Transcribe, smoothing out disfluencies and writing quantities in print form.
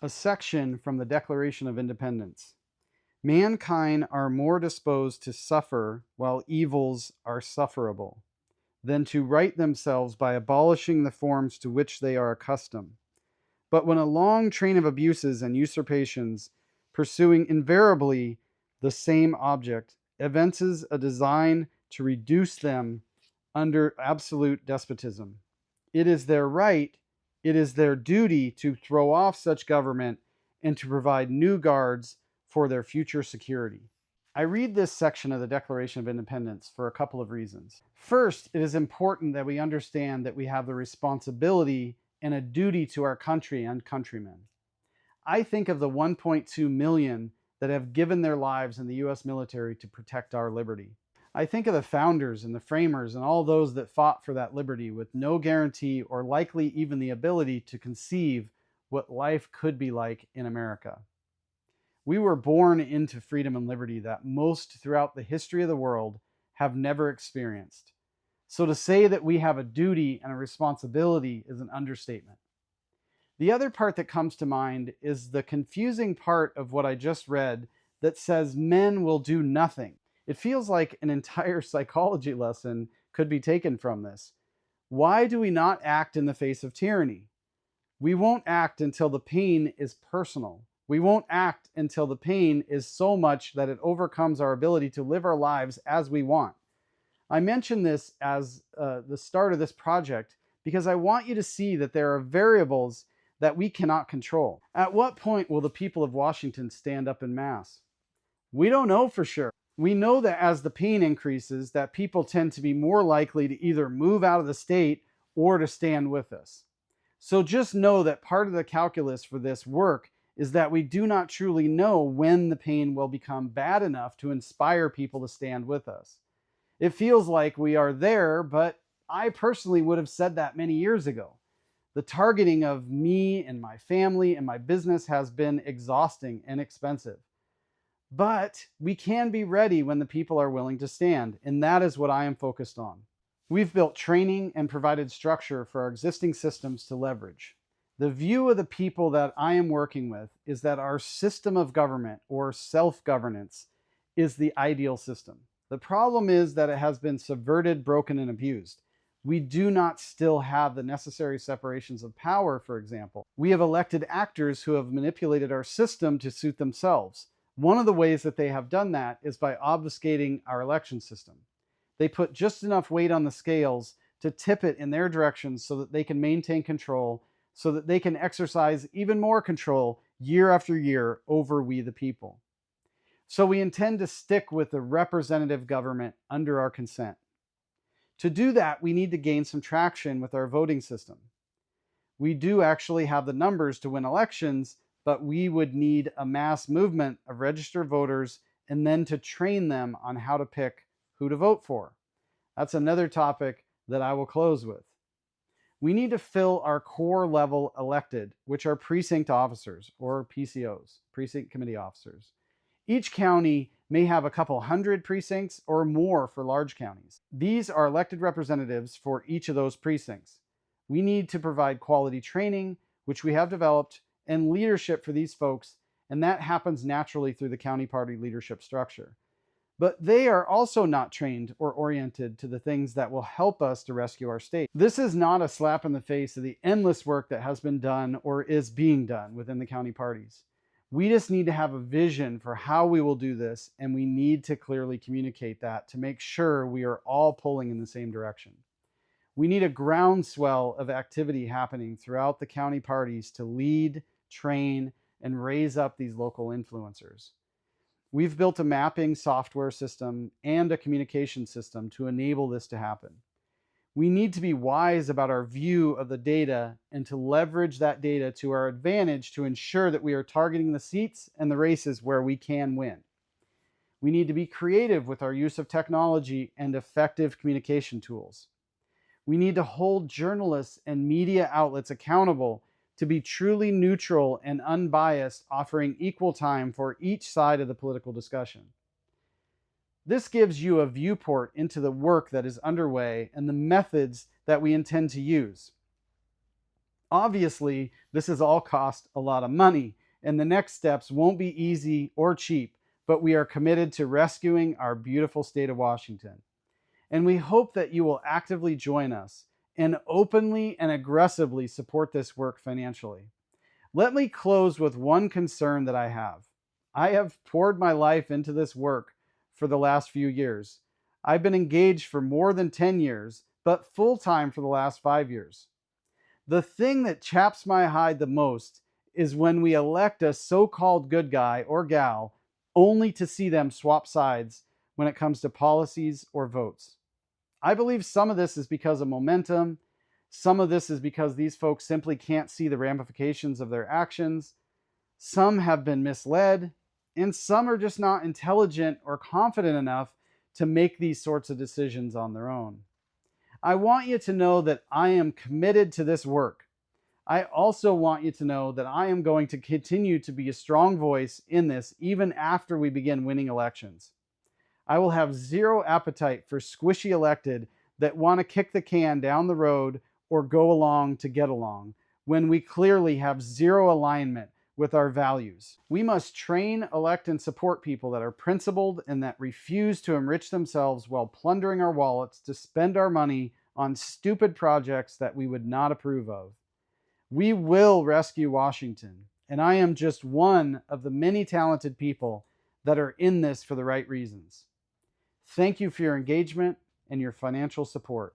A section from the Declaration of Independence. Mankind are more disposed to suffer while evils are sufferable, than to right themselves by abolishing the forms to which they are accustomed. But when a long train of abuses and usurpations, pursuing invariably the same object, evinces a design to reduce them under absolute despotism, it is their right, it is their duty to throw off such government and to provide new guards for their future security. I read this section of the Declaration of Independence for a couple of reasons. First, it is important that we understand that we have the responsibility and a duty to our country and countrymen. I think of the 1.2 million that have given their lives in the US military to protect our liberty. I think of the founders and the framers and all those that fought for that liberty with no guarantee or likely even the ability to conceive what life could be like in America. We were born into freedom and liberty that most throughout the history of the world have never experienced. So to say that we have a duty and a responsibility is an understatement. The other part that comes to mind is the confusing part of what I just read that says men will do nothing. It feels like an entire psychology lesson could be taken from this. Why do we not act in the face of tyranny? We won't act until the pain is personal. We won't act until the pain is so much that it overcomes our ability to live our lives as we want. I mention this as the start of this project because I want you to see that there are variables that we cannot control. At what point will the people of Washington stand up en masse? We don't know for sure. We know that as the pain increases, that people tend to be more likely to either move out of the state or to stand with us. So just know that part of the calculus for this work is that we do not truly know when the pain will become bad enough to inspire people to stand with us. It feels like we are there, but I personally would have said that many years ago. The targeting of me and my family and my business has been exhausting and expensive. But we can be ready when the people are willing to stand, and that is what I am focused on. We've built training and provided structure for our existing systems to leverage. The view of the people that I am working with is that our system of government or self-governance is the ideal system. The problem is that it has been subverted, broken, and abused. We do not still have the necessary separations of power, for example. We have elected actors who have manipulated our system to suit themselves. One of the ways that they have done that is by obfuscating our election system. They put just enough weight on the scales to tip it in their direction so that they can maintain control, so that they can exercise even more control year after year over we the people. So we intend to stick with the representative government under our consent. To do that, we need to gain some traction with our voting system. We do actually have the numbers to win elections, but we would need a mass movement of registered voters and then to train them on how to pick who to vote for. That's another topic that I will close with. We need to fill our core level elected, which are precinct officers or PCOs, precinct committee officers. Each county may have a couple hundred precincts or more for large counties. These are elected representatives for each of those precincts. We need to provide quality training, which we have developed, and leadership for these folks, and that happens naturally through the county party leadership structure. But they are also not trained or oriented to the things that will help us to rescue our state. This is not a slap in the face of the endless work that has been done or is being done within the county parties. We just need to have a vision for how we will do this, and we need to clearly communicate that to make sure we are all pulling in the same direction. We need a groundswell of activity happening throughout the county parties to lead, train, and raise up these local influencers. We've built a mapping software system and a communication system to enable this to happen. We need to be wise about our view of the data and to leverage that data to our advantage to ensure that we are targeting the seats and the races where we can win. We need to be creative with our use of technology and effective communication tools. We need to hold journalists and media outlets accountable to be truly neutral and unbiased, offering equal time for each side of the political discussion. This gives you a viewport into the work that is underway and the methods that we intend to use. Obviously, this has all cost a lot of money, and the next steps won't be easy or cheap, but we are committed to rescuing our beautiful state of Washington. And we hope that you will actively join us and openly and aggressively support this work financially. Let me close with one concern that I have. I have poured my life into this work for the last few years. I've been engaged for more than 10 years, but full time for the last 5 years. The thing that chaps my hide the most is when we elect a so called good guy or gal only to see them swap sides when it comes to policies or votes. I believe some of this is because of momentum. Some of this is because these folks simply can't see the ramifications of their actions. Some have been misled, and some are just not intelligent or confident enough to make these sorts of decisions on their own. I want you to know that I am committed to this work. I also want you to know that I am going to continue to be a strong voice in this even after we begin winning elections. I will have zero appetite for squishy elected that want to kick the can down the road or go along to get along when we clearly have zero alignment with our values. We must train, elect, and support people that are principled and that refuse to enrich themselves while plundering our wallets to spend our money on stupid projects that we would not approve of. We will rescue Washington, and I am just one of the many talented people that are in this for the right reasons. Thank you for your engagement and your financial support.